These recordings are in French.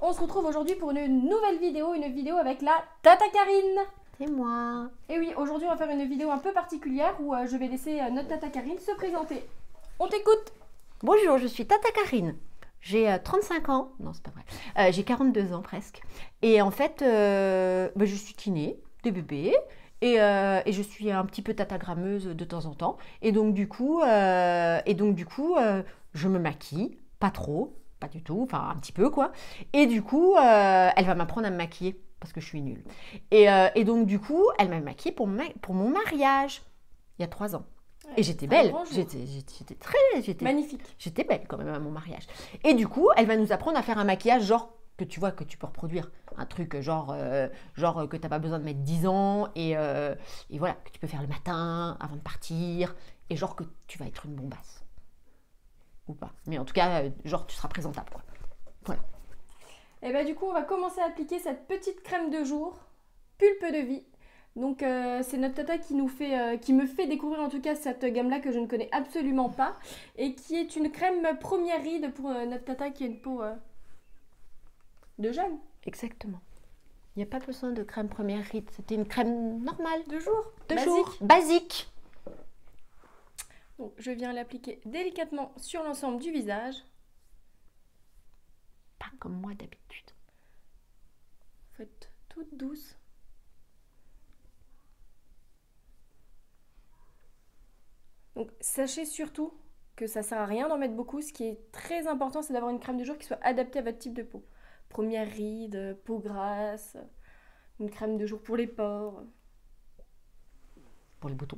on se retrouve aujourd'hui pour une nouvelle vidéo, une vidéo avec la Tata Karine. C'est moi. Et oui, aujourd'hui on va faire une vidéo un peu particulière où je vais laisser notre Tata Karine se présenter. On t'écoute. Bonjour, je suis Tata Karine. J'ai 35 ans. Non, c'est pas vrai. J'ai 42 ans presque. Et en fait, je suis kiné des bébés. Et je suis un petit peu tatagrammeuse de temps en temps. Et donc du coup, je me maquille. Pas trop, pas du tout. Enfin, un petit peu quoi. Et du coup, elle va m'apprendre à me maquiller. Parce que je suis nulle. Et donc du coup, elle m'a maquillée pour mon mariage. Il y a 3 ans. Ouais, et j'étais belle, j'étais magnifique. J'étais belle quand même à mon mariage. Et du coup, elle va nous apprendre à faire un maquillage genre que tu vois que tu peux reproduire, un truc genre que t'as pas besoin de mettre 10 ans et voilà que tu peux faire le matin avant de partir et genre que tu vas être une bombasse ou pas. Mais en tout cas, genre tu seras présentable quoi. Voilà. Et bah du coup, on va commencer à appliquer cette petite crème de jour, Pulpe de Vie. Donc c'est notre tata qui me fait découvrir en tout cas cette gamme-là que je ne connais absolument pas et qui est une crème première ride pour notre tata qui a une peau de jeune. Exactement. Il n'y a pas besoin de crème première ride, c'était une crème normale. De jour. Basique. Donc je viens l'appliquer délicatement sur l'ensemble du visage. Pas comme moi d'habitude. Faites toute douce. Donc sachez surtout que ça sert à rien d'en mettre beaucoup. Ce qui est très important, c'est d'avoir une crème de jour qui soit adaptée à votre type de peau. Première ride, peau grasse, une crème de jour pour les pores. Pour les boutons.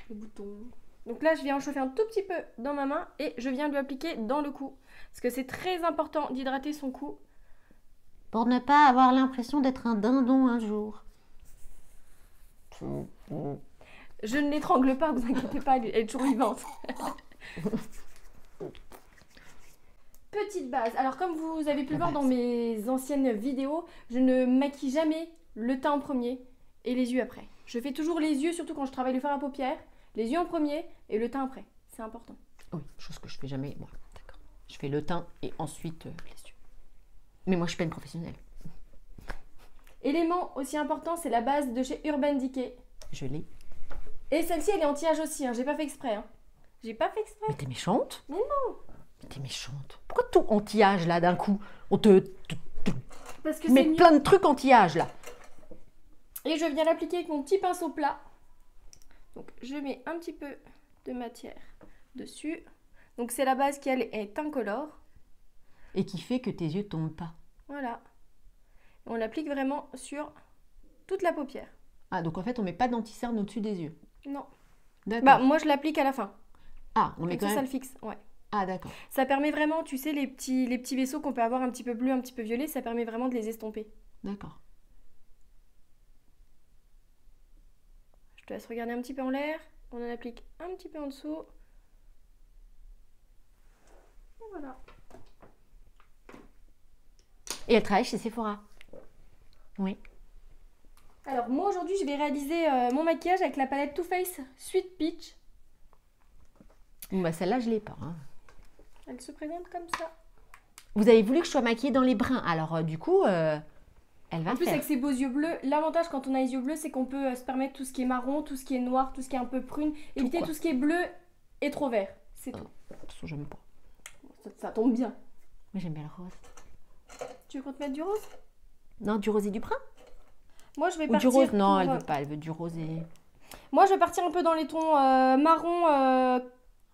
Les boutons. Donc là, je viens en chauffer un tout petit peu dans ma main et je viens de l'appliquer dans le cou. Parce que c'est très important d'hydrater son cou. Pour ne pas avoir l'impression d'être un dindon un jour. Je ne l'étrangle pas, vous inquiétez pas, elle est toujours vivante. Petite base. Alors comme vous avez pu le voir dans mes anciennes vidéos, je ne maquille jamais le teint en premier et les yeux après. Je fais toujours les yeux, surtout quand je travaille le fard à paupières, les yeux en premier et le teint après. C'est important. Oui, chose que je fais jamais moi. D'accord. Je fais le teint et ensuite les yeux. Mais moi je suis pas une professionnelle. Élément aussi important, c'est la base de chez Urban Decay. Je l'ai. Et celle-ci, elle est anti-âge aussi, hein. J'ai pas fait exprès. Hein. J'ai pas fait exprès. Mais t'es méchante? Mais non. T'es méchante. Pourquoi tout anti-âge là d'un coup? On Parce que met plein de trucs anti-âge là. Et je viens l'appliquer avec mon petit pinceau plat. Donc je mets un petit peu de matière dessus. Donc c'est la base qui elle est incolore. Et qui fait que tes yeux tombent pas. Voilà. Et on l'applique vraiment sur toute la paupière. Ah, donc en fait on met pas d'anti-cerne au-dessus des yeux. Non. D'accord. Bah moi je l'applique à la fin. Ah, on met quand même... ça le fixe, ouais. Ah d'accord. Ça permet vraiment, tu sais, les petits vaisseaux qu'on peut avoir un petit peu bleu, un petit peu violet, ça permet vraiment de les estomper. D'accord. Je te laisse regarder un petit peu en l'air. On en applique un petit peu en dessous. Et voilà. Et elle travaille chez Sephora. Oui. Alors moi aujourd'hui je vais réaliser mon maquillage avec la palette Too Faced Sweet Peach. Bon bah celle-là je l'ai pas. Hein. Elle se présente comme ça. Vous avez voulu que je sois maquillée dans les bruns, alors du coup elle va en plus faire. avec ses beaux yeux bleus, l'avantage quand on a les yeux bleus c'est qu'on peut se permettre tout ce qui est marron, tout ce qui est noir, tout ce qui est un peu prune, éviter tout ce qui est bleu et trop vert. C'est tout. Ça j'aime pas. Ça tombe bien. Moi j'aime bien le rose. Tu veux qu'on te mette du rose? Non, du rose et du brun? Moi je vais Ou partir du rose? Non, pour, elle veut pas, elle veut du rosé. Moi je vais partir un peu dans les tons marron,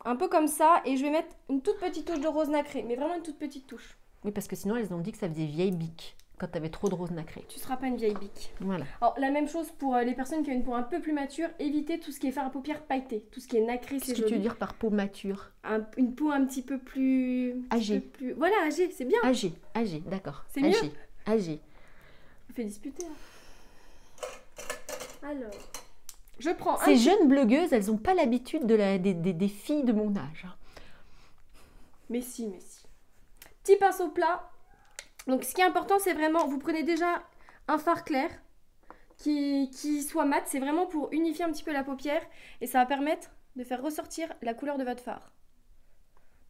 un peu comme ça, et je vais mettre une toute petite touche de rose nacré, mais vraiment une toute petite touche. Oui, parce que sinon elles ont dit que ça faisait vieille bique quand t'avais trop de rose nacré. Tu seras pas une vieille bique. Voilà. Alors la même chose pour les personnes qui ont une peau un peu plus mature, évitez tout ce qui est fard à paupières pailleté, tout ce qui est nacré, c'est joli. Qu'est-ce que tu veux dire par peau mature? Une peau un petit peu plus... Âgée. Voilà, âgée, c'est bien. Âgée, d'accord. C'est mieux. Âgée. On fait disputer. Alors, je prends Ces jeunes blogueuses, elles n'ont pas l'habitude des filles de mon âge. Mais si. Petit pinceau plat. Donc ce qui est important, c'est vraiment, vous prenez déjà un fard clair qui soit mat. C'est vraiment pour unifier un petit peu la paupière et ça va permettre de faire ressortir la couleur de votre fard.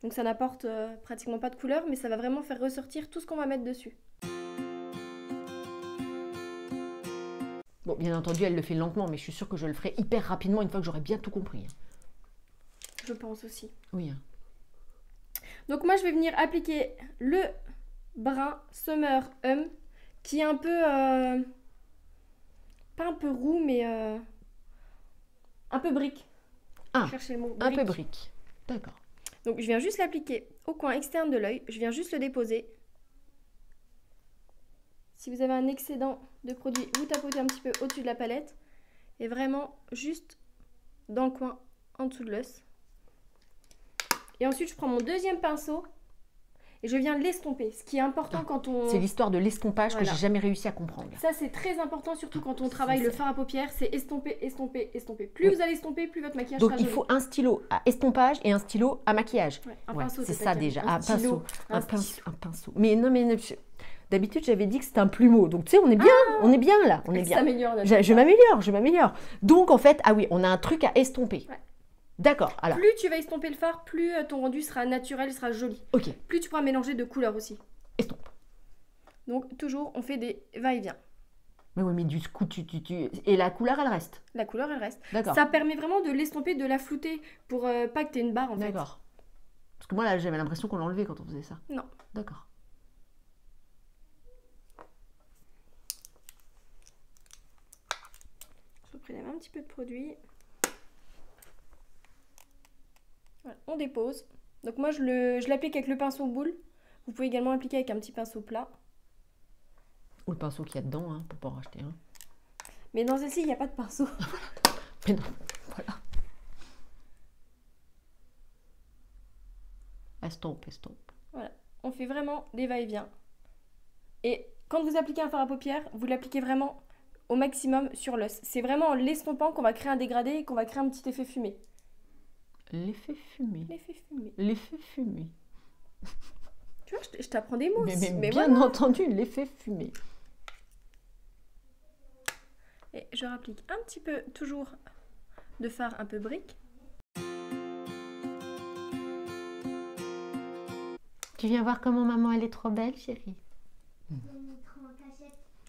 Donc ça n'apporte pratiquement pas de couleur, mais ça va vraiment faire ressortir tout ce qu'on va mettre dessus. Bon, bien entendu, elle le fait lentement, mais je suis sûre que je le ferai hyper rapidement une fois que j'aurai bien tout compris. Je pense aussi. Oui. Donc moi, je vais venir appliquer le brun Summer qui est un peu... pas un peu roux, mais un peu brique. Ah, Cherchez le mot. un peu brique. D'accord. Donc je viens juste l'appliquer au coin externe de l'œil. Je viens juste le déposer. Si vous avez un excédent de produit, vous tapotez un petit peu au-dessus de la palette. Et vraiment juste dans le coin en dessous de l'os. Et ensuite, je prends mon deuxième pinceau et je viens l'estomper. Ce qui est important quand on... C'est l'histoire de l'estompage Voilà. que j'ai jamais réussi à comprendre. Ça, c'est très important, surtout quand on travaille le fard à paupières. C'est estomper, estomper, estomper. Plus vous allez estomper, plus votre maquillage Donc sera il joli. faut un stylo à estompage et un stylo à maquillage. Ouais, un Ouais, pinceau, c'est c'est ça ça, déjà. un stylo, un Un pinceau. Mais non, mais d'habitude j'avais dit que c'était un plumeau. Donc tu sais, on est bien là, on est Ça bien. s'améliore. Je m'améliore. Donc en fait, ah oui, on a un truc à estomper. Ouais. D'accord. Alors. Plus tu vas estomper le fard, plus ton rendu sera naturel, sera joli. Ok. Plus tu pourras mélanger de couleurs aussi. Estompe. Donc toujours, on fait des va-et-vient. Mais oui, mais du coup, et la couleur, elle reste. La couleur, elle reste. D'accord. Ça permet vraiment de l'estomper, de la flouter pour pas que tu aies une barre en fait. D'accord. Parce que moi là, j'avais l'impression qu'on l'enlevait quand on faisait ça. Non. D'accord. Je prélève un petit peu de produit. Voilà, on dépose. Donc moi, je l'applique avec le pinceau boule. Vous pouvez également appliquer avec un petit pinceau plat. Ou le pinceau qu'il y a dedans, hein, pour pas en racheter un. Mais dans celle-ci, il n'y a pas de pinceau. Mais non, voilà. Estompe, estompe. Voilà, on fait vraiment des va-et-vient. Et quand vous appliquez un fard à paupières, vous l'appliquez vraiment au maximum sur l'os. C'est vraiment en l'estompant qu'on va créer un dégradé et qu'on va créer un petit effet fumé. L'effet fumé. L'effet fumé. L'effet fumé. Tu vois, je t'apprends des mots aussi. Mais bien voilà. entendu, l'effet fumé. Et je rapplique un petit peu, toujours, de fard un peu brique. Tu viens voir comment maman elle est trop belle, chérie.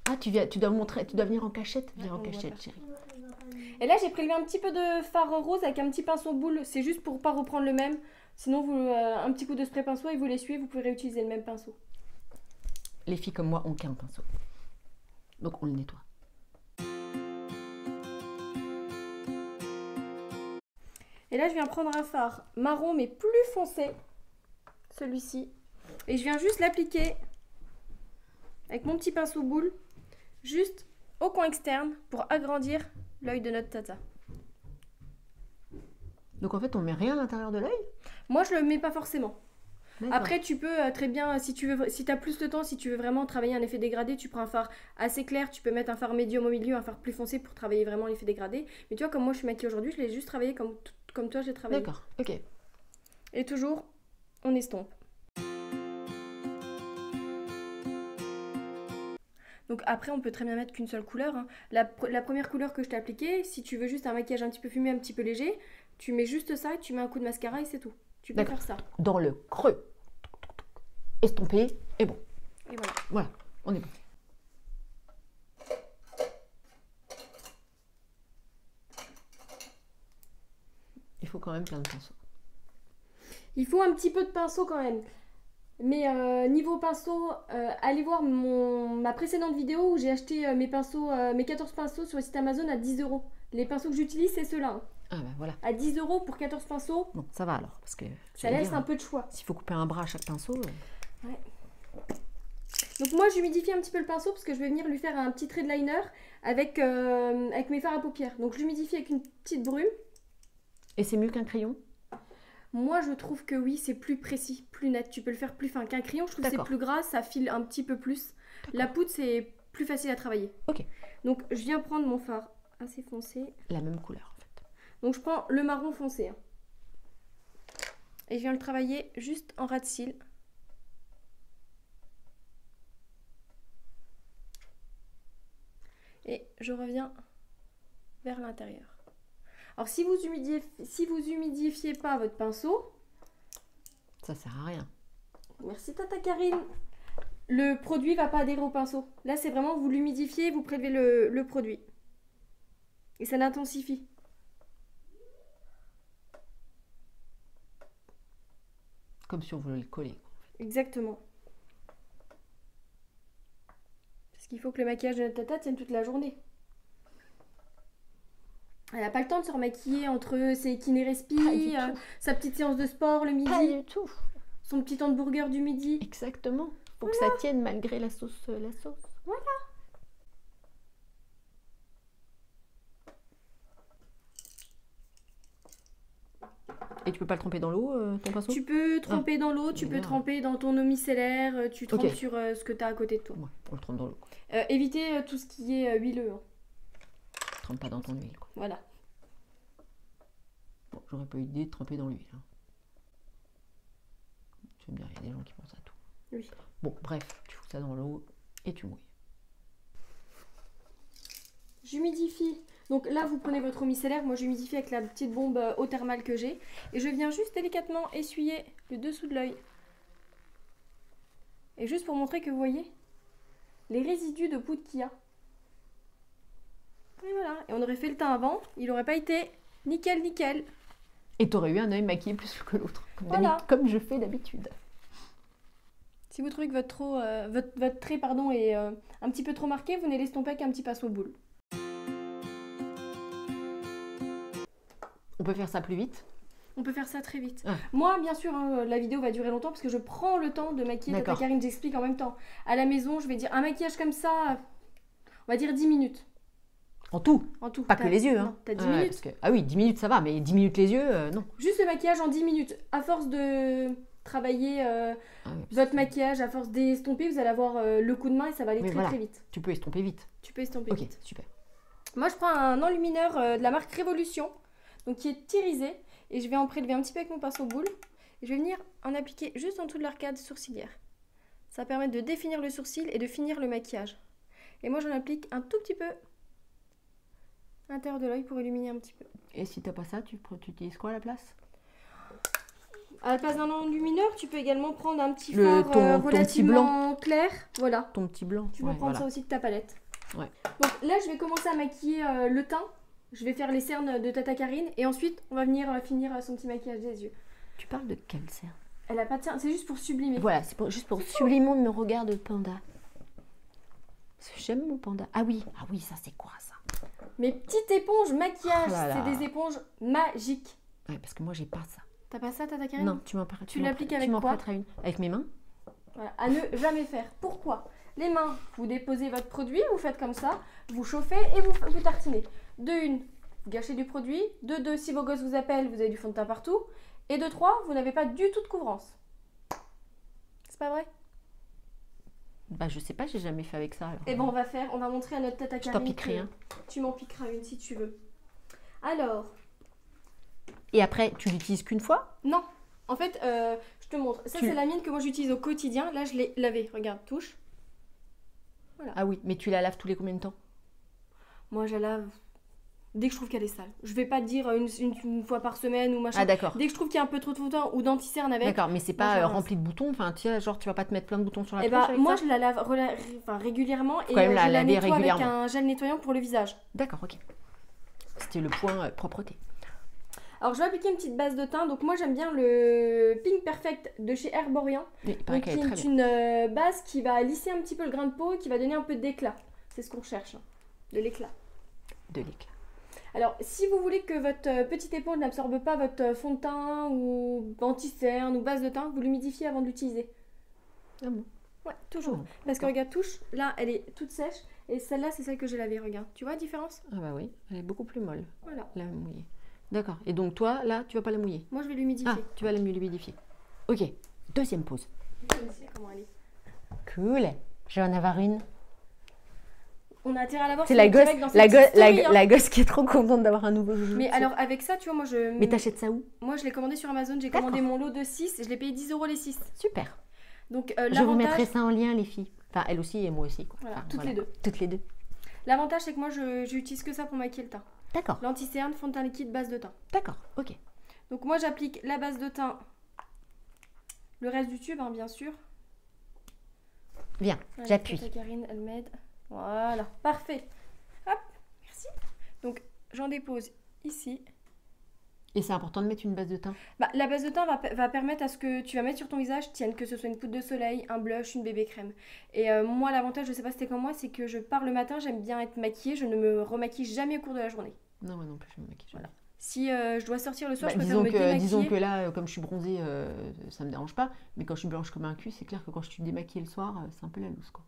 Ah, tu dois montrer, tu dois venir en cachette. Viens en cachette, chérie. Et là, j'ai prélevé un petit peu de fard rose avec un petit pinceau boule. C'est juste pour pas reprendre le même. Sinon, un petit coup de spray pinceau et vous l'essuyez, vous pouvez réutiliser le même pinceau. Les filles comme moi ont qu'un pinceau. Donc on le nettoie. Et là, je viens prendre un fard marron mais plus foncé. Celui-ci. Et je viens juste l'appliquer avec mon petit pinceau boule. Juste au coin externe pour agrandir l'œil de notre tata. Donc en fait, on met rien à l'intérieur de l'œil. Moi, je le mets pas forcément. D'accord. Après, tu peux très bien, si tu as plus de temps, si tu veux vraiment travailler un effet dégradé, tu prends un fard assez clair, tu peux mettre un fard médium au milieu, un fard plus foncé pour travailler vraiment l'effet dégradé. Mais tu vois, comme moi je suis maquillée aujourd'hui, je l'ai juste travaillé comme toi, je l'ai travaillé. D'accord, ok. Et toujours, on estompe. Donc après, on peut très bien mettre qu'une seule couleur. Hein. La première couleur que je t'ai appliquée, si tu veux juste un maquillage un petit peu fumé, un petit peu léger, tu mets juste ça et tu mets un coup de mascara et c'est tout. Tu peux faire ça. Dans le creux. Estompé et bon. Et voilà. Voilà, on est bon. Il faut quand même plein de pinceaux. Il faut un petit peu de pinceau quand même. Mais niveau pinceau, allez voir ma précédente vidéo où j'ai acheté mes 14 pinceaux sur le site Amazon à 10 €. Les pinceaux que j'utilise, c'est ceux-là. Hein. Ah bah voilà. À 10 € pour 14 pinceaux. Bon, ça va alors. Parce que ça laisse un peu de choix. S'il faut couper un bras à chaque pinceau. Ouais. Donc moi, j'humidifie un petit peu le pinceau parce que je vais venir lui faire un petit trait de liner avec mes fards à paupières. Donc je l'humidifie avec une petite brume. Et c'est mieux qu'un crayon? Moi, je trouve que oui, c'est plus précis, plus net. Tu peux le faire plus fin qu'un crayon. Je trouve que c'est plus gras, ça file un petit peu plus. La poudre, c'est plus facile à travailler. Ok. Donc, je viens prendre mon fard assez foncé. La même couleur, en fait. Donc, je prends le marron foncé. Hein. Et je viens le travailler juste en ras de cils. Et je reviens vers l'intérieur. Alors, si vous humidifiez pas votre pinceau, Ça sert à rien. Merci Tata Karine. Le produit va pas adhérer au pinceau. Là, c'est vraiment, vous l'humidifiez, vous prélevez le produit. Et ça l'intensifie. Comme si on voulait le coller. Exactement. Parce qu'il faut que le maquillage de notre tata tienne toute la journée. Elle n'a pas le temps de se remaquiller entre ses kiné-respi, sa petite séance de sport le midi. Pas du tout. Son petit hamburger du midi. Exactement. Pour que ça tienne malgré la sauce. Voilà. Et tu peux pas le tremper dans l'eau, ton pinceau? Tu peux tremper dans l'eau, tu peux tremper dans ton eau micellaire, tu trempes sur ce que tu as à côté de toi. Ouais, on le trempe dans l'eau. Évitez tout ce qui est huileux. Hein. Trempe pas dans ton huile. Quoi. Voilà. Bon, j'aurais pas eu l'idée de tremper dans l'huile. Hein. Tu veux me dire, il y a des gens qui pensent à tout. Oui. Bon, bref, tu fous ça dans l'eau et tu mouilles. J'humidifie. Donc là, vous prenez votre eau micellaire. Moi, j'humidifie avec la petite bombe eau thermale que j'ai. Et je viens juste délicatement essuyer le dessous de l'œil. Et juste pour montrer que vous voyez les résidus de poudre qu'il y a. Et voilà. Et on aurait fait le teint avant. Il n'aurait pas été nickel, nickel. Et t'aurais eu un œil maquillé plus que l'autre. Voilà. Comme je fais d'habitude. Si vous trouvez que votre trait est un petit peu trop marqué, vous venez l'estomper avec un petit pinceau boule. On peut faire ça plus vite? On peut faire ça très vite. Ah. Moi, bien sûr, hein, la vidéo va durer longtemps parce que je prends le temps de maquiller Tata Karine, j'explique en même temps. À la maison, je vais dire un maquillage comme ça, on va dire 10 minutes. En tout? En tout. Pas que les yeux, hein. Non, t'as 10 minutes. Parce que... Ah oui, 10 minutes ça va, mais 10 minutes les yeux, non. Juste le maquillage en 10 minutes. À force de travailler votre maquillage, à force d'estomper, vous allez avoir le coup de main et ça va aller très vite. Tu peux estomper vite. Tu peux estomper vite. Ok, super. Moi, je prends un enlumineur de la marque Révolution, donc qui est irisé, et je vais en prélever un petit peu avec mon pinceau boule. Et je vais venir en appliquer juste en dessous de l'arcade sourcilière. Ça va permettre de définir le sourcil et de finir le maquillage. Et moi, j'en applique un tout petit peu à l'intérieur de l'œil pour illuminer un petit peu. Et si t'as pas ça, tu utilises quoi à la place? À la place d'un enlumineur, tu peux également prendre un petit ton fard petit relativement clair. Voilà. Ton petit blanc. Tu peux prendre ça aussi de ta palette. Ouais. Donc là, je vais commencer à maquiller le teint. Je vais faire les cernes de Tata Karine. Et ensuite, on va venir finir son petit maquillage des yeux. Tu parles de quelle cerne? Elle a pas de cerne, c'est juste pour sublimer. Voilà, c'est juste pour sublimer mon regard de panda. Parce que j'aime mon panda. Ah oui, ça c'est quoi ça? Mes petites éponges maquillage, Oh là là. c'est des éponges magiques. Ouais, parce que moi j'ai pas ça. T'as pas ça, Tata Karine? Non, tu m'en prêteras. Tu l'appliques avec Tu m'en quoi? prêteras une. Avec mes mains? Voilà, à ne jamais faire. Pourquoi? Les mains, vous déposez votre produit, vous faites comme ça, vous chauffez et vous tartinez. De une, vous gâchez du produit. De deux, si vos gosses vous appellent, vous avez du fond de teint partout. Et de trois, vous n'avez pas du tout de couvrance. C'est pas vrai? Bah je sais pas, j'ai jamais fait avec ça. Alors. Et ben on va montrer à notre Tata Karine. Je t'en piquerai un. Tu m'en piqueras une si tu veux. Alors. Et après, tu l'utilises qu'une fois? Non. En fait, je te montre. Ça, c'est la mienne que moi j'utilise au quotidien. Là, je l'ai lavée. Regarde, touche. Voilà. Ah oui, mais tu la laves tous les combien de temps? Moi, je la lave dès que je trouve qu'elle est sale. Je vais pas te dire une fois par semaine ou machin. Ah d'accord. Dès que je trouve qu'il y a un peu trop de fond de teint ou d'anti-cerne avec. D'accord, mais c'est pas rempli de boutons. Enfin, tu sais, genre tu vas pas te mettre plein de boutons sur la tronche avec moi, ça? je la lave régulièrement et même la je la laver nettoie avec régulièrement. un gel nettoyant pour le visage. D'accord, ok. C'était le point propreté. Alors, je vais appliquer une petite base de teint. Donc, moi, j'aime bien le Pink Perfect de chez Herborian. Oui, il paraît qu'elle est très bien. Une base qui va lisser un petit peu le grain de peau et qui va donner un peu d'éclat. C'est ce qu'on cherche, hein. De l'éclat. De l'éclat. Alors, si vous voulez que votre petite éponge n'absorbe pas votre fond de teint ou anti-cerne ou base de teint, vous l'humidifiez avant de l'utiliser. Ah bon? Ouais, toujours. Oh, parce que regarde, touche, là, elle est toute sèche. Et celle-là, c'est celle que j'ai lavée, regarde. Tu vois la différence? Ah bah oui, elle est beaucoup plus molle. Voilà. La mouiller. D'accord. Et donc toi, là, tu vas pas la mouiller? Moi, je vais l'humidifier. Ah, tu vas la l'humidifier. Ok. Deuxième pause. Je vais essayer comment elle est. Cool. Je vais en avoir une. On a intérêt à l'avoir. C'est la gosse qui est trop contente d'avoir un nouveau joujou. Mais alors, avec ça, tu vois, moi, Mais t'achètes ça où? Moi, je l'ai commandé sur Amazon. J'ai commandé mon lot de 6 et je l'ai payé 10 € les 6. Super. Donc, je vous mettrai ça en lien, les filles. Enfin, elle aussi et moi aussi. Quoi. Voilà, enfin, toutes les deux. Toutes les deux. L'avantage, c'est que moi, j'utilise que ça pour maquiller le teint. D'accord. L'anti-cerne, fond de teint liquide, base de teint. D'accord, ok. Donc, moi, j'applique la base de teint le reste du tube, hein, bien sûr. Viens, Allez, j'appuie. tata Karine, elle m'aide. Voilà, parfait. Hop, merci. Donc, j'en dépose ici. Et c'est important de mettre une base de teint. Bah, la base de teint va permettre à ce que tu vas mettre sur ton visage tienne, que ce soit une poudre de soleil, un blush, une bébé crème. Et moi, l'avantage, je sais pas si c'était comme moi, c'est que je pars le matin, j'aime bien être maquillée, je ne me remaquille jamais au cours de la journée. Non, moi non plus, je me maquille. Voilà. Si je dois sortir le soir, Bah, je préfère me démaquiller. disons que là, comme je suis bronzée, ça me dérange pas. Mais quand je suis blanche comme un cul, c'est clair que quand je suis démaquillée le soir, c'est un peu la loose, quoi.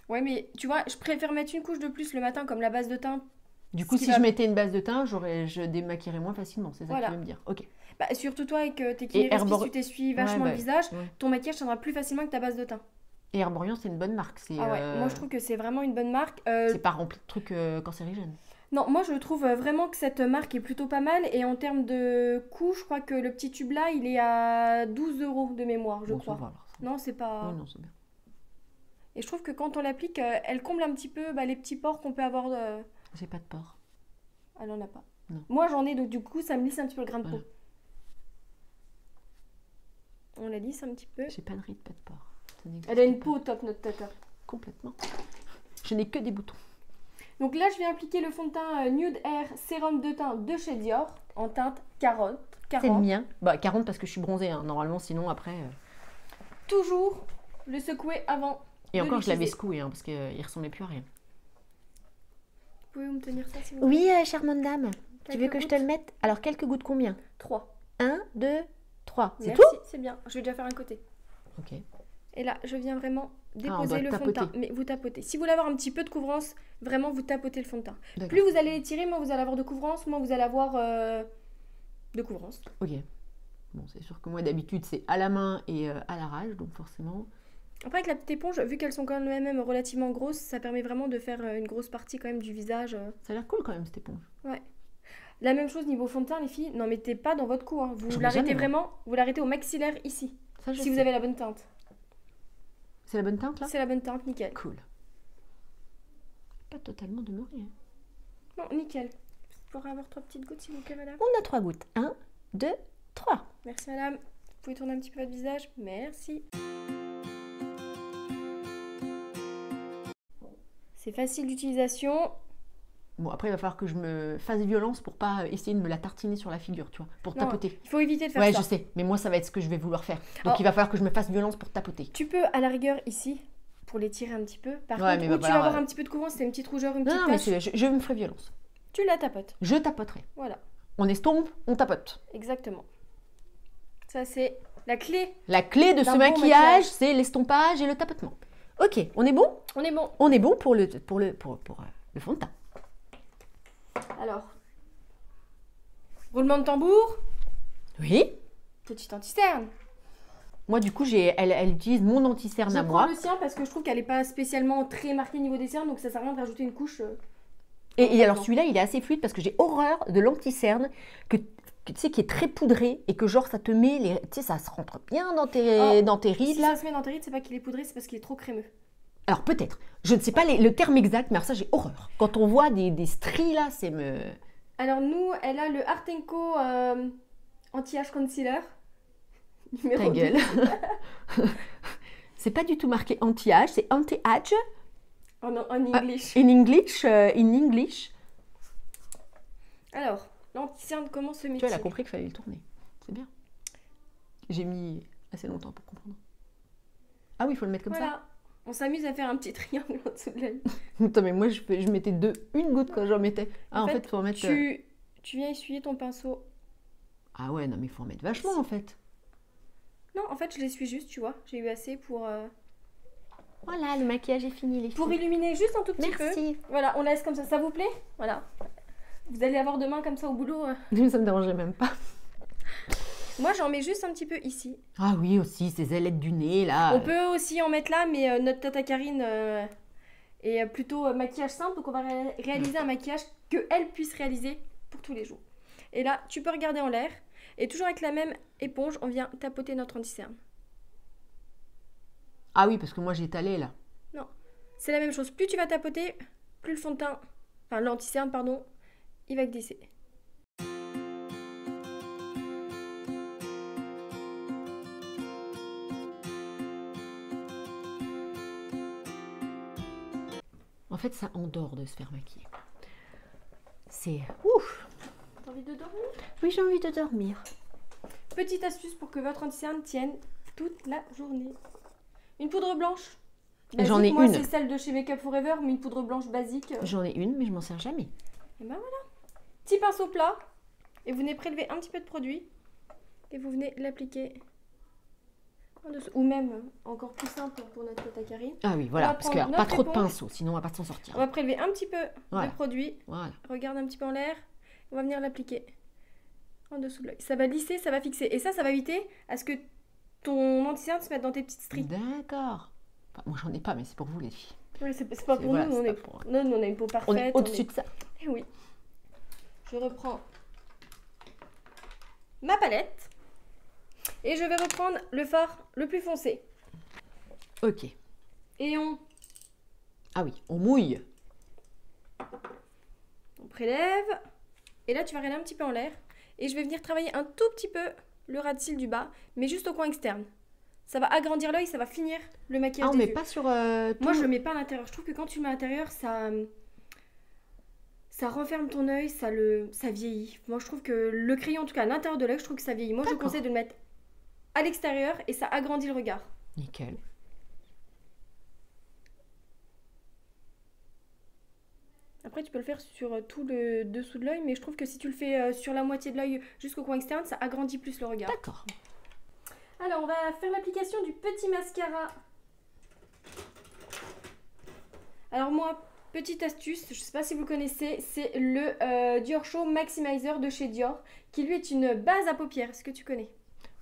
Ouais, mais tu vois, je préfère mettre une couche de plus le matin comme la base de teint. Du coup, Ce qui si va- je mettais une base de teint, je démaquillerais moins facilement. C'est ça Voilà. que tu veux me dire. Ok. Bah, surtout toi avec tes Et kinés, Herbor- si tu t'essuies vachement Ouais, le bah, visage, ouais. ton maquillage tiendra plus facilement que ta base de teint. Et Herborian, c'est une bonne marque. C'est Ah ouais, moi je trouve que c'est vraiment une bonne marque. c'est pas rempli de trucs cancérigènes. Non, moi je trouve vraiment que cette marque est plutôt pas mal. Et en termes de coût, je crois que le petit tube là, il est à 12 € de mémoire, je Bon, ça crois. va, alors. Non, c'est pas. Oui, non, c'est bien. Et je trouve que quand on l'applique, elle comble un petit peu les petits pores qu'on peut avoir. J'ai pas de port. Elle en a pas. Non. Moi j'en ai, donc du coup ça me lisse un petit peu le grain de peau. Voilà. On la lisse un petit peu. J'ai pas de ride, pas de port. Ça n'existe Elle a une pas. peau top, notre tata. Complètement. Je n'ai que des boutons. Donc là, je vais appliquer le fond de teint Nude Air Sérum de teint de chez Dior en teinte 40. C'est le mien. Bah, 40 parce que je suis bronzée, hein. Normalement, sinon, après. Toujours le secouer avant. Et de encore, je l'avais l'utiliser. secoué, hein, parce qu'il ressemblait plus à rien. Pouvez-vous me tenir ça, s'il vous plaît? Oui, charmante dame. Tu veux Quelques que je te gouttes. le mette? Alors, quelques gouttes combien? 3. 1, 2, 3. C'est Merci, tout? c'est bien. Je vais déjà faire un côté. Ok. Et là, je viens vraiment on déposer doit le fond de teint. tapoter. Mais vous tapotez. Si vous voulez avoir un petit peu de couvrance, vraiment, vous tapotez le fond de teint. D'accord. Plus vous allez l'étirer, moins vous allez avoir de couvrance, moins vous allez avoir de couvrance. Ok. Bon, c'est sûr que moi, d'habitude, c'est à la main et à l'arrache, donc forcément. Après, avec la petite éponge, vu qu'elles sont quand même relativement grosses, ça permet vraiment de faire une grosse partie quand même du visage. Ça a l'air cool quand même, cette éponge. Ouais. La même chose niveau fond de teint, les filles, n'en mettez pas dans votre cou. Hein. Vous J'en mets l'arrêtez jamais, moi. vraiment, vous l'arrêtez au maxillaire ici. Ça, je Si vous sais. avez la bonne teinte. C'est la bonne teinte, là? C'est la bonne teinte, nickel. Cool. Pas totalement demeuré. Hein. Non, nickel. Vous pourrez avoir 3 petites gouttes, s'il vous plaît, madame. On a 3 gouttes. 1, 2, 3. Merci, madame. Vous pouvez tourner un petit peu votre visage. Merci. C'est facile d'utilisation. Bon, après, il va falloir que je me fasse violence pour pas essayer de me la tartiner sur la figure, tu vois, pour Non, tapoter. il faut éviter de faire Ouais, ça. je sais, mais moi, ça va être ce que je vais vouloir faire. Donc, Alors- il va falloir que je me fasse violence pour tapoter. Tu peux, à la rigueur, ici, pour l'étirer un petit peu. Par Ouais, contre, mais où va tu vas falloir, avoir un petit peu de couvrance, c'est une petite rougeur, une Non, petite non, mais tache, je me ferai violence. tu la tapotes. Je tapoterai. Voilà, On estompe, on tapote. exactement. Ça, c'est la clé. La clé de ce D'un bon maquillage, maquillage. c'est l'estompage et le tapotement. Ok, on est bon? On est bon. On est bon pour le fond de teint. Alors, roulement de tambour, Oui. petite anti-cerne. Moi, du coup, elle utilise mon anti-cerne Je à prends moi. le sien parce que je trouve qu'elle n'est pas spécialement très marquée niveau des cernes, donc ça sert à rien de rajouter une couche. Et alors, celui-là, il est assez fluide parce que j'ai horreur de l'anti-cerne que tu sais, qui est très poudré et que genre, ça te met les... Tu sais, ça se rentre bien dans tes rides, Si là. ça se met dans tes rides, c'est pas qu'il est poudré, c'est parce qu'il est trop crémeux. Alors, peut-être. Je ne sais pas le terme exact, mais alors ça, j'ai horreur. Quand on voit des stries, là, c'est me... Alors nous, elle a le Art Co anti-âge concealer. Numéro Ta 2. gueule. C'est pas du tout marqué anti-âge, c'est anti-age. En English. In English, Alors, l'anti-cerne, comment se Tu met-il? vois, elle a compris qu'il fallait le tourner. C'est bien. J'ai mis assez longtemps pour comprendre. Ah oui, il faut le mettre comme Voilà. On s'amuse à faire un petit triangle en dessous de l'œil. ça. Attends, mais moi, je mettais une goutte quand j'en mettais. Ah, en fait, il faut en mettre... Tu viens essuyer ton pinceau. Ah ouais, non, mais il faut en mettre vachement, en fait. Non, en fait, je l'essuie juste, tu vois. J'ai eu assez pour Voilà, le maquillage est fini, les filles. pour illuminer juste un tout petit peu. Merci. Voilà, on laisse comme ça. Ça vous plaît? Voilà. Vous allez avoir demain comme ça au boulot. Ça me dérangerait même pas. Moi, j'en mets juste un petit peu ici. Ah oui, aussi, ces ailettes du nez, là. On peut aussi en mettre là, mais notre tata Karine est plutôt maquillage simple. Donc, on va réaliser un maquillage qu'elle puisse réaliser pour tous les jours. Et là, tu peux regarder en l'air. Et toujours avec la même éponge, on vient tapoter notre anti-cerne. Ah oui, parce que moi, j'ai étalé, là. C'est la même chose. Plus tu vas tapoter, plus le fond de teint, enfin l'anti-cerne, pardon, il va glisser. En fait, ça endort de se faire maquiller. C'est ouf. T'as envie de dormir? Oui, j'ai envie de dormir. Petite astuce pour que votre anti-cerne tienne toute la journée. Une poudre blanche. J'en ai moi, une. c'est celle de chez Make Up Forever, mais une poudre blanche basique. J'en ai une, mais je m'en sers jamais. Et ben voilà. Petit pinceau plat. Et vous venez prélever un petit peu de produit. Et vous venez l'appliquer en dessous. Ou même, encore plus simple pour notre tata Karine. Ah oui, On voilà, va parce que prendre pas notre trop de éponge. pinceau, sinon on va pas s'en sortir. On va prélever un petit peu Voilà. de produit. Voilà. Regarde un petit peu en l'air. On va venir l'appliquer en dessous de l'œil. Ça va lisser, ça va fixer. Et ça va éviter à ce que ton anti-cerne se mette dans tes petites stries. D'accord. Enfin, moi, j'en ai pas, mais c'est pour vous, les filles. Oui, c'est pas pour voilà, nous, c'est pas pour- nous, on a une peau parfaite. On est au-dessus de ça. Eh oui. Je reprends ma palette. Et je vais reprendre le fard le plus foncé. Ok. Et Ah oui, on mouille. on prélève. Et là, tu vas regarder un petit peu en l'air. Et je vais venir travailler un tout petit peu le ras de cils du bas, mais juste au coin externe. Ça va agrandir l'œil, ça va finir le maquillage Ah, on des met yeux. pas sur tout... Moi, je le mets pas à l'intérieur. Je trouve que quand tu le mets à l'intérieur, ça renferme ton œil, ça vieillit. Moi, je trouve que le crayon, en tout cas à l'intérieur de l'œil, je trouve que ça vieillit. Moi, je D'accord. conseille de le mettre à l'extérieur et ça agrandit le regard. Nickel. Après, tu peux le faire sur tout le dessous de l'œil, mais je trouve que si tu le fais sur la moitié de l'œil jusqu'au coin externe, ça agrandit plus le regard. D'accord. Alors, on va faire l'application du petit mascara. Alors moi, petite astuce, je ne sais pas si vous le connaissez, c'est le Dior Show Maximizer de chez Dior, qui lui est une base à paupières. Est-ce que tu connais?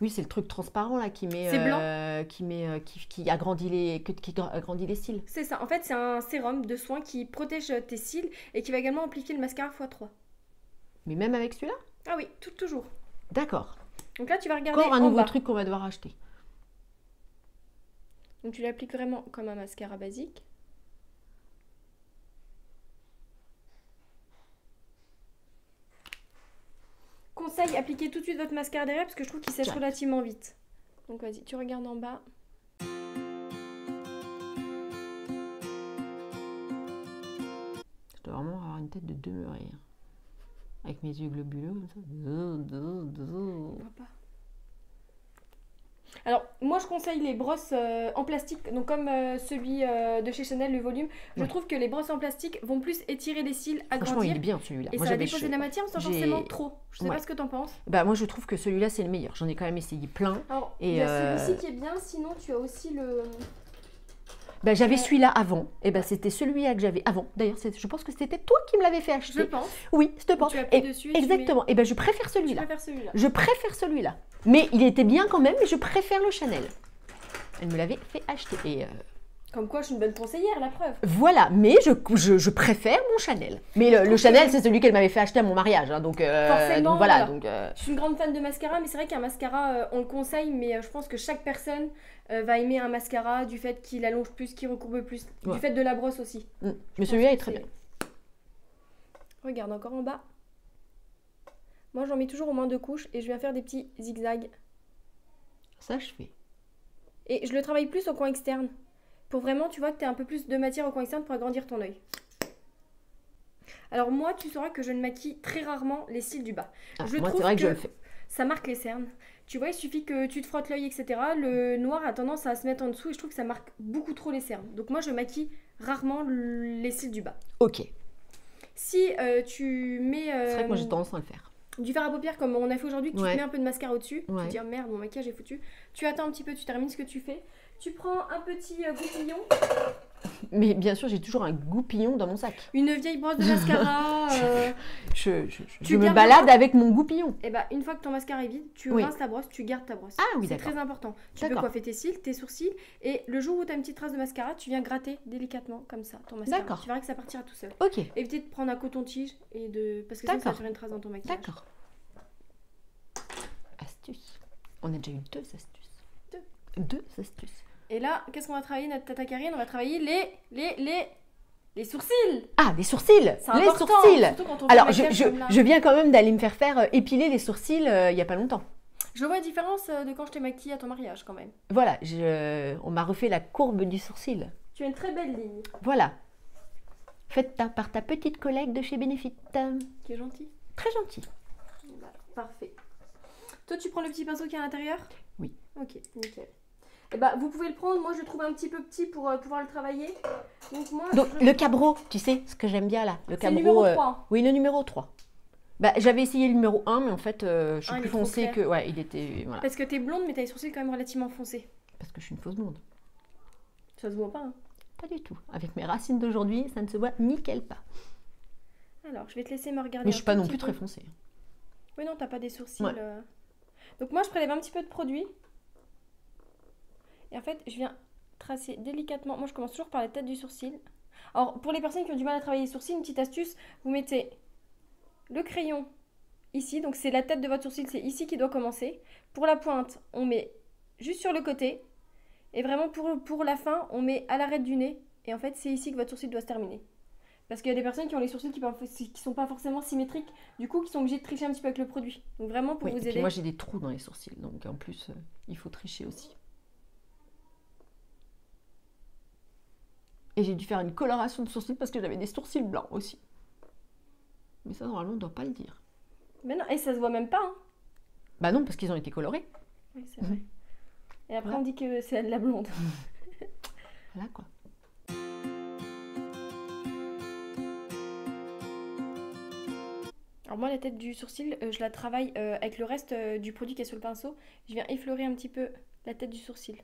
Oui, c'est le truc transparent là qui met... C'est blanc. Qui agrandit agrandit les cils. C'est ça, en fait c'est un sérum de soin qui protège tes cils et qui va également amplifier le mascara x3. Mais même avec celui-là? Ah oui, toujours. D'accord. Donc là tu vas regarder Encore un en nouveau bas. truc qu'on va devoir acheter. Donc tu l'appliques vraiment comme un mascara basique. Conseil, appliquez tout de suite votre mascara derrière parce que je trouve qu'il sèche Direct. relativement vite. Donc vas-y, tu regardes en bas. Je dois vraiment avoir une tête de demeuré. Avec mes yeux globuleux comme ça. On voit pas. Alors, moi je conseille les brosses en plastique, donc comme celui de chez Chanel, le volume. Je Ouais. trouve que les brosses en plastique vont plus étirer les cils, Franchement, il agrandir. est bien celui-là. Et Moi, ça va j'avais déposer chaud. de la matière sans J'ai- forcément trop. Je sais Ouais. pas ce que t'en penses. Bah, moi, je trouve que celui-là, c'est le meilleur. J'en ai quand même essayé plein. Alors, Et il y a celui-ci qui est bien, sinon tu as aussi le... Bah, j'avais Ouais. celui-là avant. Et bah, c'était celui-là que j'avais avant. D'ailleurs, je pense que c'était toi qui me l'avais fait Je acheter. pense. Oui, je te pense. Tu appuies Et- dessus et tu exactement. Et ben, je préfère Tu celui-là. vas faire celui-là. Je préfère celui-là. Mais il était bien quand même, mais je préfère le Chanel. Elle me l'avait fait acheter. Et Comme quoi, je suis une bonne conseillère, la preuve. voilà, mais je préfère mon Chanel. Mais le Chanel, c'est celui qu'elle m'avait fait acheter à mon mariage. Hein, donc, Forcément, donc voilà. voilà. Donc, Je suis une grande fan de mascara, mais c'est vrai qu'un mascara, on le conseille, mais je pense que chaque personne va aimer un mascara du fait qu'il allonge plus, qu'il recourbe plus, Ouais. du fait de la brosse aussi. mais celui-là est très bien. Regarde, encore en bas. Moi, j'en mets toujours au moins 2 couches et je viens faire des petits zigzags. Ça, je fais. Et je le travaille plus au coin externe. Pour vraiment, tu vois, que tu as un peu plus de matière au coin externe pour agrandir ton œil. Alors moi, tu sauras que je ne maquille très rarement les cils du bas. Ah, Je moi, trouve c'est vrai que je que- le fais. Ça marque les cernes. Tu vois, il suffit que tu te frottes l'œil, etc. Le noir a tendance à se mettre en dessous et je trouve que ça marque beaucoup trop les cernes. Donc moi, je maquille rarement les cils du bas. Ok. Si tu mets C'est vrai que moi, j'ai tendance à le faire. du fard à paupières comme on a fait aujourd'hui, que tu Ouais. te mets un peu de mascara au-dessus, tu Ouais. te dis oh, merde, mon maquillage est foutu. Tu attends un petit peu, tu termines ce que tu fais. Tu prends un petit goupillon, Mais bien sûr, j'ai toujours un goupillon dans mon sac. une vieille brosse de mascara. Je me gardes balade avec mon goupillon. Et bah une fois que ton mascara est vide, tu Oui. rinces ta brosse, tu gardes ta brosse. Ah oui, C'est d'accord. très important. Tu peux D'accord. coiffer tes cils, tes sourcils, et le jour où tu as une petite trace de mascara, tu viens gratter délicatement comme ça ton mascara. D'accord. Tu verras que ça partira tout seul. Ok, Évitez de prendre un coton-tige et de parce que sinon ça va D'accord. faire une trace dans ton maquillage. d'accord. Astuce. On a déjà eu 2 astuces. Deux. 2 astuces. Et là, qu'est-ce qu'on va travailler notre tata Karine? On va travailler les sourcils. Ah, les sourcils. C'est Les important, sourcils. surtout quand on fait Alors, le je, maquillage je, comme là. je viens quand même d'aller me faire épiler les sourcils il n'y a pas longtemps. Je vois la différence de quand je t'ai maquillée à ton mariage quand même. Voilà, on m'a refait la courbe du sourcil. Tu as une très belle ligne. Voilà. Faite par ta petite collègue de chez Benefit. Qui est gentil. Très gentil. Voilà, parfait. Toi, tu prends le petit pinceau qui est à l'intérieur? Oui. Ok, nickel. Et bah, vous pouvez le prendre. Moi, je le trouve un petit peu petit pour pouvoir le travailler. Donc, moi, Donc, le cabro, tu sais, ce que j'aime bien là. Le c'est cabro. le numéro 3. Oui, le numéro 3. Bah, j'avais essayé le numéro 1, mais en fait, je suis Ah, il plus est trop foncée clair. que. Ouais, il était. Voilà. Parce que t'es blonde, mais t'as les sourcils quand même relativement foncés. Parce que je suis une fausse blonde. Ça se voit pas, hein. Pas du tout. Avec mes racines d'aujourd'hui, ça ne se voit nickel pas. Alors, je vais te laisser me regarder. Mais je un suis pas tout non petit plus peu. très foncée. Oui, non, t'as pas des sourcils. Ouais. Donc, moi, je prélève un petit peu de produit. Et en fait, je viens tracer délicatement. Moi, je commence toujours par la tête du sourcil. Alors, pour les personnes qui ont du mal à travailler les sourcils, une petite astuce, vous mettez le crayon ici. Donc, c'est la tête de votre sourcil, c'est ici qui doit commencer. Pour la pointe, on met juste sur le côté. Et vraiment, pour la fin, on met à l'arête du nez. Et en fait, c'est ici que votre sourcil doit se terminer. Parce qu'il y a des personnes qui ont les sourcils qui sont pas forcément symétriques, du coup, qui sont obligés de tricher un petit peu avec le produit. Donc, vraiment, pour Oui, vous et puis aider. moi j'ai des trous dans les sourcils, donc en plus, il faut tricher aussi. Et j'ai dû faire une coloration de sourcils parce que j'avais des sourcils blancs aussi. Mais ça, normalement, on ne doit pas le dire. Mais non, et ça se voit même pas, hein. Bah non, parce qu'ils ont été colorés. Oui, c'est vrai. Et après, Voilà. on dit que c'est de la blonde. Voilà quoi. Alors moi, la tête du sourcil, je la travaille avec le reste du produit qui est sur le pinceau. Je viens effleurer un petit peu la tête du sourcil.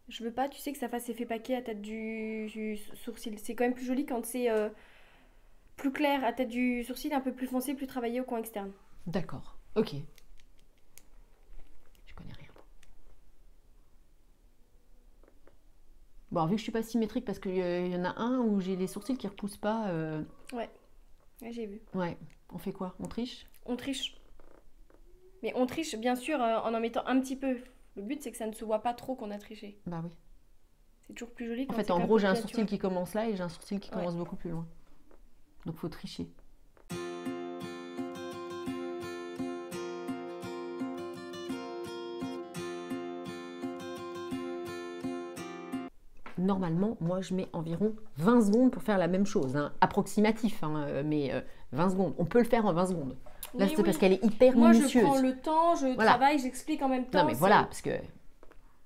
Je veux pas, tu sais, que ça fasse effet paquet à tête du sourcil. C'est quand même plus joli quand c'est plus clair à tête du sourcil, un peu plus foncé, plus travaillé au coin externe. D'accord, ok. Je connais rien. Bon, vu que je suis pas symétrique parce qu'il y en a un où j'ai les sourcils qui repoussent pas. Ouais, j'ai vu. Ouais, on fait quoi? On triche? On triche. Mais on triche, bien sûr, en mettant un petit peu. Le but, c'est que ça ne se voit pas trop qu'on a triché. Bah oui. C'est toujours plus joli quand En fait, c'est en quand gros, même j'ai un plus sourcil naturel. qui commence là et j'ai un sourcil qui Ouais. commence beaucoup plus loin. Donc, faut tricher. Normalement, moi, je mets environ 20 secondes pour faire la même chose. Hein. Approximatif, hein, mais 20 secondes. On peut le faire en 20 secondes. Là, Oui, c'est oui. parce qu'elle est hyper Moi, je minutieuse. prends le temps, je Voilà. travaille, j'explique en même temps. Non, mais voilà, parce que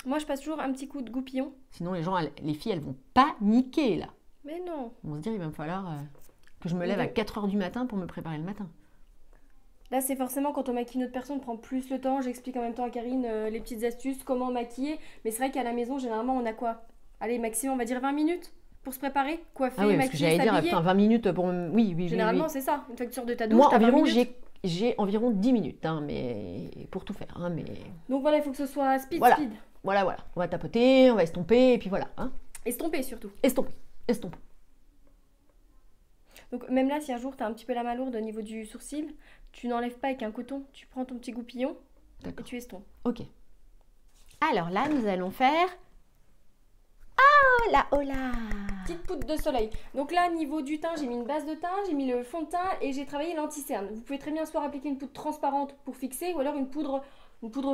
Moi, je passe toujours un petit coup de goupillon. sinon, les filles, elles vont paniquer, là. Mais non. Ils vont se dire, il va me falloir que je me lève à 4 h du matin pour me préparer le matin. Là, c'est forcément quand on maquille une autre personne, on prend plus le temps. J'explique en même temps à Karine les petites astuces, comment maquiller. Mais c'est vrai qu'à la maison, généralement, on a quoi? Allez, maximum, on va dire 20 minutes pour se préparer, coiffer, Ah oui, parce que maquiller, j'allais dire, s'habiller. putain, 20 minutes pour... Oui, oui, Généralement, oui. c'est ça. Une fois que tu sors de ta douche, Moi, t'as 20 environ, minutes. j'ai environ 10 minutes, hein, mais pour tout faire. Hein, mais Donc voilà, il faut que ce soit speed, Voilà. speed. voilà. On va tapoter, on va estomper, et puis voilà. Hein. Estomper surtout. Estomper. Donc même là, si un jour tu as un petit peu la main lourde au niveau du sourcil, tu n'enlèves pas avec un coton, tu prends ton petit goupillon et D'accord. tu estompes. Ok. Alors là, nous allons faire... Oh là Petite poudre de soleil. Donc là, niveau du teint, j'ai mis une base de teint, j'ai mis le fond de teint et j'ai travaillé l'anti-cerne. Vous pouvez très bien soit appliquer une poudre transparente pour fixer ou alors une poudre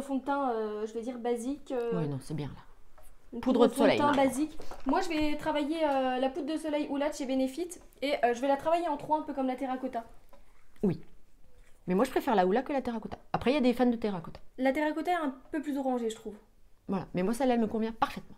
fond de teint, je vais dire basique. Oui, non, c'est bien là. Une poudre de fond de soleil, teint maintenant. basique. Moi, je vais travailler la poudre de soleil Oulad chez Benefit et je vais la travailler en 3, un peu comme la terracotta. Mais moi, je préfère la Oula que la terracotta. Après, il y a des fans de terracotta. La terracotta est un peu plus orangée, je trouve. Voilà. Mais moi, celle-là, elle me convient parfaitement.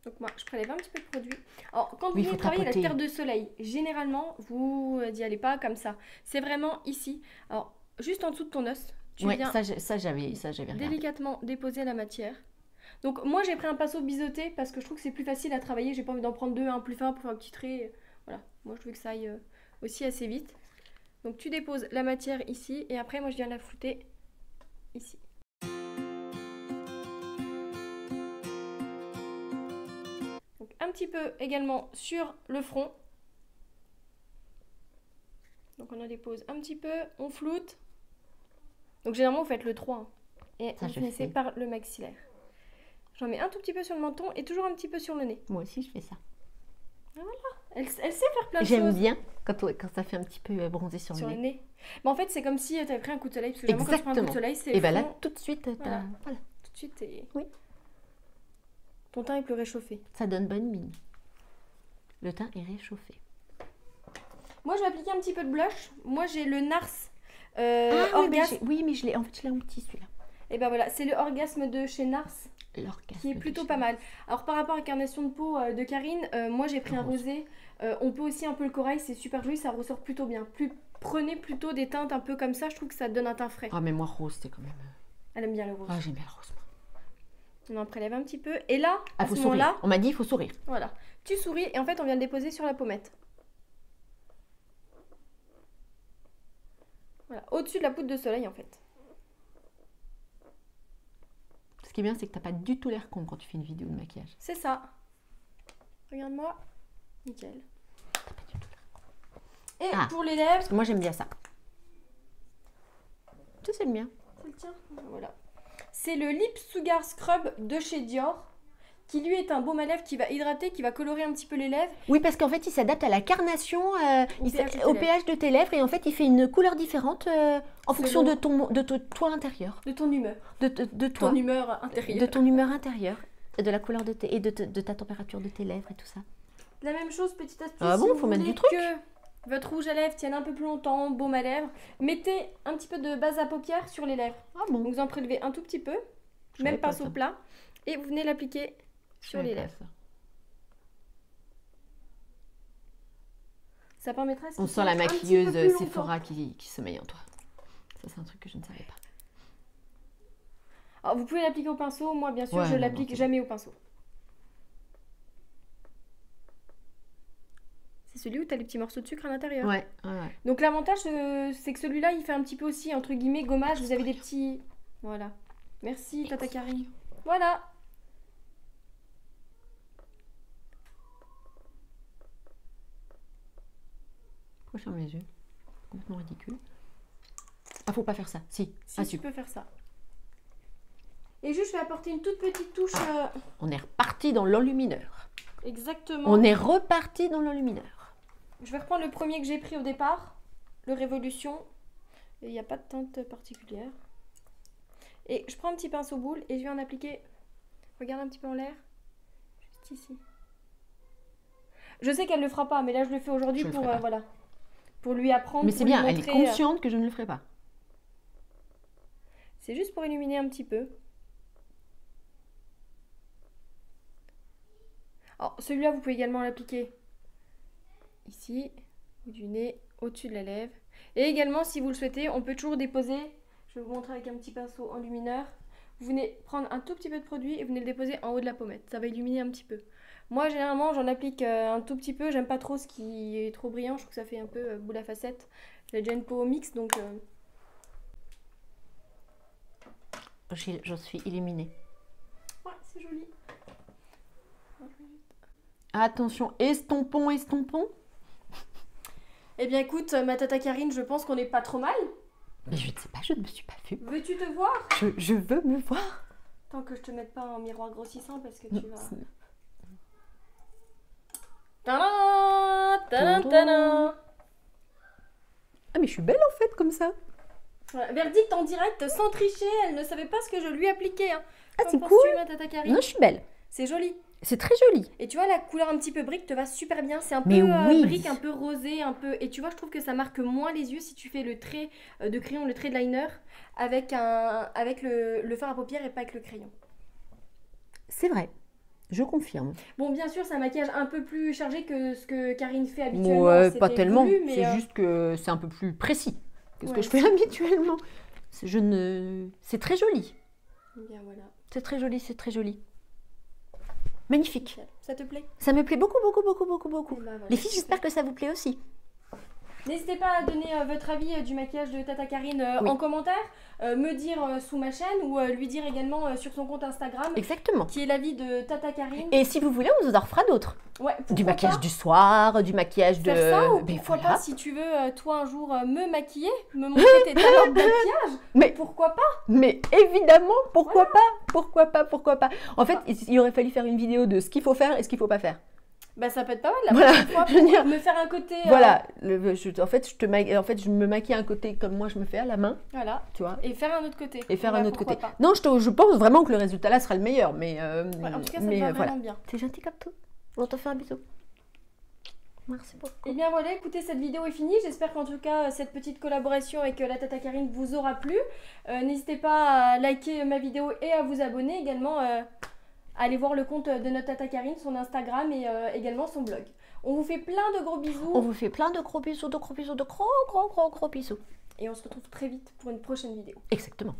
Donc moi, je prélève un petit peu de produit. Alors, quand vous Oui, voulez faut travailler la tapoter. terre de soleil, généralement, vous n'y allez pas comme ça. C'est vraiment ici. Alors, juste en dessous de ton os, tu Ouais, viens ça, j'avais regardé. délicatement déposer la matière. Donc moi, j'ai pris un pinceau biseauté parce que je trouve que c'est plus facile à travailler. J'ai pas envie d'en prendre deux, un plus fin pour faire un petit trait. Voilà, moi je veux que ça aille aussi assez vite. Donc tu déposes la matière ici et après, moi je viens la flouter ici. Donc un petit peu également sur le front. Donc on en dépose un petit peu, on floute. Donc généralement vous faites le 3 hein, et Ça, vous je finissez fais. par le maxillaire. J'en mets un tout petit peu sur le menton et toujours un petit peu sur le nez. Moi aussi, je fais ça. Elle sait faire plein de J'aime choses bien quand ça fait un petit peu bronzé sur sur le le nez. nez. Mais en fait c'est comme si tu avais pris un coup de soleil. Parce que généralement quand tu prends un coup de Exactement. soleil c'est Et bien là, front, tout de suite, t'as- Voilà. voilà. tout de suite et Oui. ton teint est plus réchauffé. Ça donne bonne mine. Le teint est réchauffé. Moi, je vais appliquer un petit peu de blush. Moi, j'ai le Nars Orgasme. Orgasme. Oui, mais je l'ai en petit celui-là. Et ben voilà, c'est le Orgasme de chez Nars L'orgasme. qui est plutôt pas mal. Alors, par rapport à Carnation de peau de Karine, moi j'ai pris un Rose. rosé. On peut aussi un peu le corail, c'est super joli, ça ressort plutôt bien. Prenez plutôt des teintes un peu comme ça, je trouve que ça donne un teint frais. Ah, mais moi, rose, c'est quand même. Elle aime bien le rose. Ah, j'aime bien le rose. On en prélève un petit peu. Et là, Ah, à faut ce sourire. moment-là, On m'a dit, il faut sourire. voilà, tu souris et en fait on vient le déposer sur la pommette. Voilà, au-dessus de la poudre de soleil en fait. Ce qui est bien, c'est que t'as pas du tout l'air con quand tu fais une vidéo de maquillage. C'est ça. Regarde-moi. Nickel. T'as pas du tout l'air con. Et Ah. pour les lèvres, Parce que moi, j'aime bien ça. Ça, c'est le mien. c'est le tien. Voilà. C'est le Lip Sugar Scrub de chez Dior, qui lui est un baume à lèvres qui va hydrater, qui va colorer un petit peu les lèvres. Oui, parce qu'en fait, il s'adapte à la carnation, Au au pH de tes lèvres, et en fait, il fait une couleur différente en fonction Selon- de toi intérieur, De ton humeur. de toi, Ton humeur intérieure. de ton humeur intérieure, et de la couleur de tes, et de ta température de tes lèvres et tout ça. La même chose, petite astuce. Ah bon, si vous faut mettre voulez du truc que votre rouge à lèvres tienne un peu plus longtemps, baume à lèvres, mettez un petit peu de base à paupières sur les lèvres. Ah bon. Donc vous en prélevez un tout petit peu, Je savais même pas pinceau ça. plat, et vous venez l'appliquer sur les lèvres. Ça permettra à ce On qu'il sent la tienne un petit peu maquilleuse plus longtemps. Sephora qui sommeille en toi. Ça, c'est un truc que je ne savais pas. Alors, vous pouvez l'appliquer au pinceau, moi bien sûr Ouais, je non, l'applique non, c'est jamais au pinceau. C'est celui où tu as les petits morceaux de sucre à l'intérieur. Ouais, ouais, ouais. Donc l'avantage c'est que celui-là il fait un petit peu aussi entre guillemets gommage, vous avez des petits... Voilà. Merci Tata Karine. Voilà. Pourquoi je ferme les yeux? Complètement ridicule. Ah, faut pas faire ça. Si. Si Ah, tu super. peux faire ça. Et juste je vais apporter une toute petite touche On est reparti dans l'enlumineur. exactement. On est reparti dans l'enlumineur. Je vais reprendre le premier que j'ai pris au départ, le Révolution. Et il n'y a pas de teinte particulière. Et je prends un petit pinceau boule et je vais en appliquer. Regarde un petit peu en l'air. Juste ici. Je sais qu'elle ne le fera pas, mais là je le fais aujourd'hui Je le pour ferai pas. voilà, pour lui apprendre. Mais pour c'est lui bien, elle est montrer, consciente que je ne le ferai pas. C'est juste pour illuminer un petit peu. Alors celui-là, vous pouvez également l'appliquer ici, au bout du nez, au-dessus de la lèvre. Et également, si vous le souhaitez, on peut toujours déposer. Je vais vous montrer avec un petit pinceau enlumineur. Vous venez prendre un tout petit peu de produit et vous venez le déposer en haut de la pommette. Ça va illuminer un petit peu. Moi, généralement, j'en applique un tout petit peu. J'aime pas trop ce qui est trop brillant. Je trouve que ça fait un peu boule à facettes. J'ai déjà une peau mixte, donc... Je suis illuminée. Ouais, c'est joli. Attention, estompons, estompons. Eh bien, écoute, ma tata Karine, je pense qu'on est pas trop mal. Mais je ne sais pas, je ne me suis pas vue. Veux-tu te voir? Je veux me voir. Tant que je te mette pas un miroir grossissant parce que tu vas... Tadam, tadam, tadam. Ah, mais je suis belle en fait, comme ça. Voilà, verdict en direct, sans tricher, elle ne savait pas ce que je lui appliquais. Hein. Ah, Qu'en c'est penses-tu, cool. ma tata Karine? Non, je suis belle. C'est joli. C'est très joli. Et tu vois, la couleur un petit peu brique te va super bien. C'est un peu Mais oui. brique, un peu rosé, un peu... Et tu vois, je trouve que ça marque moins les yeux si tu fais le trait de crayon, le trait de liner, avec le fard à paupières et pas avec le crayon. C'est vrai. Je confirme. Bon, bien sûr, c'est un maquillage un peu plus chargé que ce que Karine fait habituellement. Ouais, pas C'était tellement. voulu, mais, C'est juste que c'est un peu plus précis que ce Ouais. que je fais habituellement. C'est très joli. Bien, voilà. C'est très joli, c'est très joli. Magnifique. Ça te plaît? Ça me plaît beaucoup, beaucoup, beaucoup, beaucoup, beaucoup. Eh ben, voilà, Les filles, super. j'espère que ça vous plaît aussi. N'hésitez pas à donner votre avis du maquillage de Tata Karine Oui. en commentaire, me dire sous ma chaîne ou lui dire également sur son compte Instagram Exactement. qui est l'avis de Tata Karine. Et si vous voulez, on vous en refera d'autres. Ouais, Du pourquoi maquillage pas du soir, du maquillage de... faire ça ou Ben pourquoi voilà. pas si tu veux toi un jour me maquiller, me montrer tes talents de maquillage, Mais, pourquoi pas? mais évidemment, pourquoi pas? Pourquoi pas? Pourquoi pas? En fait, il aurait fallu faire une vidéo de ce qu'il faut faire et ce qu'il faut pas faire. Bah ça peut être pas mal la Voilà, prochaine fois je veux pour dire, me faire un côté Voilà. En fait, je me maquille un côté comme moi je me fais à la main, voilà, tu vois. et faire un autre côté. Et faire Bah, un autre pourquoi côté. pas. Non, je pense vraiment que le résultat là sera le meilleur, mais, Ouais, en tout cas ça mais me va voilà. vraiment bien. T'es gentil comme tout. On te fait un bisou. Merci beaucoup. Et bien voilà, écoutez, cette vidéo est finie. J'espère qu'en tout cas, cette petite collaboration avec la Tata Karine vous aura plu. N'hésitez pas à liker ma vidéo et à vous abonner également. Allez voir le compte de notre Tata Karine, son Instagram et également son blog. On vous fait plein de gros bisous. On vous fait plein de gros bisous, de gros bisous, de gros bisous. Et on se retrouve très vite pour une prochaine vidéo. Exactement.